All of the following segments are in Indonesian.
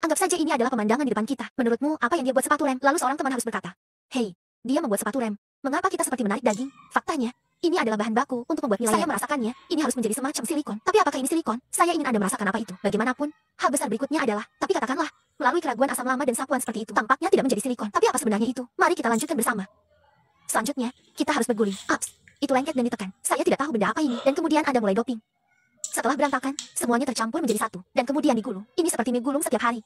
Anggap saja ini adalah pemandangan di depan kita. Menurutmu, apa yang dia buat sepatu rem? Lalu seorang teman harus berkata, "Hei, dia membuat sepatu rem. Mengapa kita seperti menarik daging?" Faktanya, ini adalah bahan baku untuk membuat nilai. Saya merasakannya, ini harus menjadi semacam silikon. Tapi apakah ini silikon? Saya ingin Anda merasakan apa itu. Bagaimanapun, hal besar berikutnya adalah, tapi katakanlah, melalui keraguan asam lama dan sapuan seperti itu, tampaknya tidak menjadi silikon. Tapi apa sebenarnya itu? Mari kita lanjutkan bersama. Selanjutnya, kita harus berguling. Ups, itu lengket dan ditekan. Saya tidak tahu benda apa ini, dan kemudian Anda mulai doping. Setelah berantakan, semuanya tercampur menjadi satu, dan kemudian digulung. Ini seperti mie gulung setiap hari.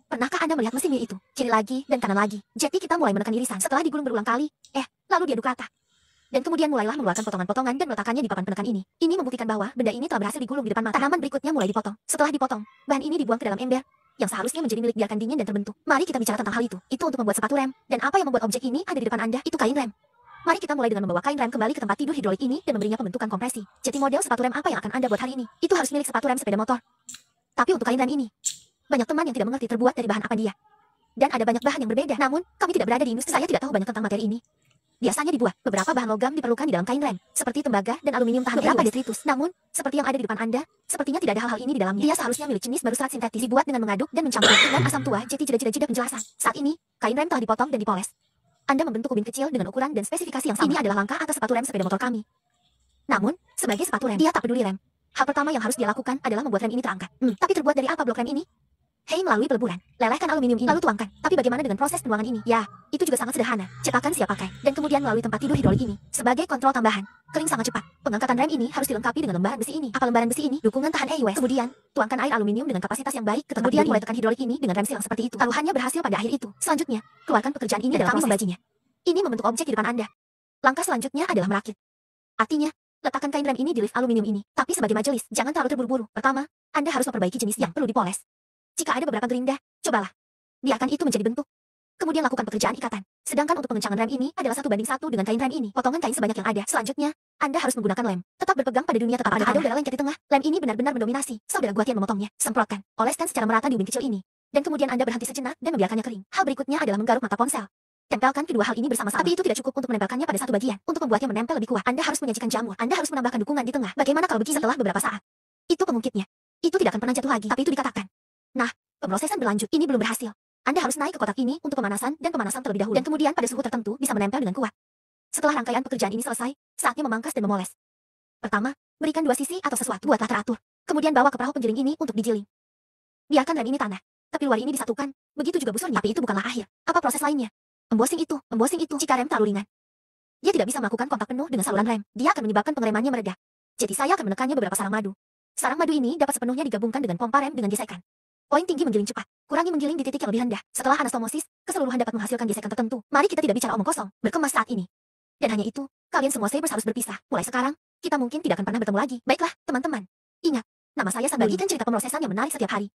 Pernahkah Anda melihat mesin mie itu? Kiri lagi, dan kanan lagi. Jadi kita mulai menekan irisan. Setelah digulung berulang kali, lalu diaduk rata. Dan kemudian mulailah mengeluarkan potongan-potongan dan meletakkannya di papan penekan ini. Ini membuktikan bahwa benda ini telah berhasil digulung di depan mata. Tanaman berikutnya mulai dipotong. Setelah dipotong, bahan ini dibuang ke dalam ember, yang seharusnya menjadi milik biarkan dingin dan terbentuk. Mari kita bicara tentang hal itu. Itu untuk membuat sepatu rem. Dan apa yang membuat objek ini ada di depan Anda? Itu kain rem. Mari kita mulai dengan membawa kain rem kembali ke tempat tidur hidrolik ini dan memberinya pembentukan kompresi. Jadi model sepatu rem apa yang akan Anda buat hari ini? Itu harus milik sepatu rem sepeda motor. Tapi untuk kain rem ini, banyak teman yang tidak mengerti terbuat dari bahan apa dia. Dan ada banyak bahan yang berbeda. Namun, kami tidak berada di industri. Saya tidak tahu banyak tentang materi ini. Biasanya dibuat, beberapa bahan logam diperlukan di dalam kain rem, seperti tembaga dan aluminium tahan beberapa detritus. Namun, seperti yang ada di depan Anda, sepertinya tidak ada hal-hal ini di dalamnya. Dia seharusnya milik jenis baru serat sintetis, dibuat dengan mengaduk dan mencampur dengan asam tua. Jadi jeda penjelasan. Saat ini, kain rem telah dipotong dan dipoles. Anda membentuk ubin kecil dengan ukuran dan spesifikasi yang sama. Ini adalah langkah atas sepatu rem sepeda motor kami. Namun, sebagai sepatu rem, dia tak peduli rem. Hal pertama yang harus dia lakukan adalah membuat rem ini terangkat. Tapi terbuat dari apa blok rem ini? Hei, melalui peleburan, lelehkan aluminium ini, lalu tuangkan. Tapi bagaimana dengan proses penuangan ini? Ya, itu juga sangat sederhana. Cetakan siap pakai, dan kemudian melalui tempat tidur hidrolik ini. Sebagai kontrol tambahan, kering sangat cepat. Pengangkatan rem ini harus dilengkapi dengan lembaran besi ini. Apa lembaran besi ini? Dukungan tahan EUS. Kemudian, tuangkan air aluminium dengan kapasitas yang baik ke tempat. Kemudian mulai tekan hidrolik ini dengan rem silang seperti itu. Taruhannya berhasil pada akhir itu. Selanjutnya, keluarkan pekerjaan ini dan kami membajinya. Ini membentuk objek di depan Anda. Langkah selanjutnya adalah merakit. Artinya, letakkan kain rem ini di lift aluminium ini. Tapi sebagai majelis, jangan terlalu terburu-buru. Pertama, Anda harus memperbaiki jenis yang perlu dipoles. Jika ada beberapa gerinda, cobalah. Biarkan itu menjadi bentuk. Kemudian lakukan pekerjaan ikatan. Sedangkan untuk pengencangan rem ini adalah 1:1 dengan kain rem ini. Potongan kain sebanyak yang ada. Selanjutnya, Anda harus menggunakan lem. Tetap berpegang pada dunia, tetap ada udara lengket di tengah. Lem ini benar-benar mendominasi. Saudara Guatian memotongnya. Semprotkan. Oleskan secara merata di ubin kecil ini. Dan kemudian Anda berhenti sejenak dan membiarkannya kering. Hal berikutnya adalah menggaruk mata ponsel. Tempelkan kedua hal ini bersama-sama. Tapi itu tidak cukup untuk menempelkannya pada satu bagian. Untuk membuatnya menempel lebih kuat, Anda harus menyajikan jamur. Anda harus menambahkan dukungan di tengah. Bagaimana kalau begini? Setelah beberapa saat, itu pengungkitnya. Itu tidak akan pernah jatuh lagi, tapi itu dikatakan. Nah, pemrosesan berlanjut. Ini belum berhasil. Anda harus naik ke kotak ini untuk pemanasan dan pemanasan terlebih dahulu. Dan kemudian pada suhu tertentu bisa menempel dengan kuat. Setelah rangkaian pekerjaan ini selesai, saatnya memangkas dan memoles. Pertama, berikan dua sisi atau sesuatu. Buatlah teratur. Kemudian bawa ke perahu penggiling ini untuk digiling. Biarkan rem ini tanah. Tapi luar ini disatukan. Begitu juga busurnya. Tapi itu bukanlah akhir. Apa proses lainnya? Embosing itu. Jika rem terlalu ringan, dia tidak bisa melakukan kontak penuh dengan saluran rem. Dia akan menyebabkan pengeremannya meredah. Jadi saya akan menekannya beberapa sarang madu. Sarang madu ini dapat sepenuhnya digabungkan dengan pompa rem dengan gesekan. Poin tinggi menggiling cepat. Kurangi menggiling di titik yang lebih rendah. Setelah anastomosis, keseluruhan dapat menghasilkan gesekan tertentu. Mari kita tidak bicara omong kosong, berkemas saat ini. Dan hanya itu, kalian semua sabers harus berpisah. Mulai sekarang, kita mungkin tidak akan pernah bertemu lagi. Baiklah, teman-teman. Ingat, nama saya Sang. Bagikan cerita pemrosesan yang menarik setiap hari.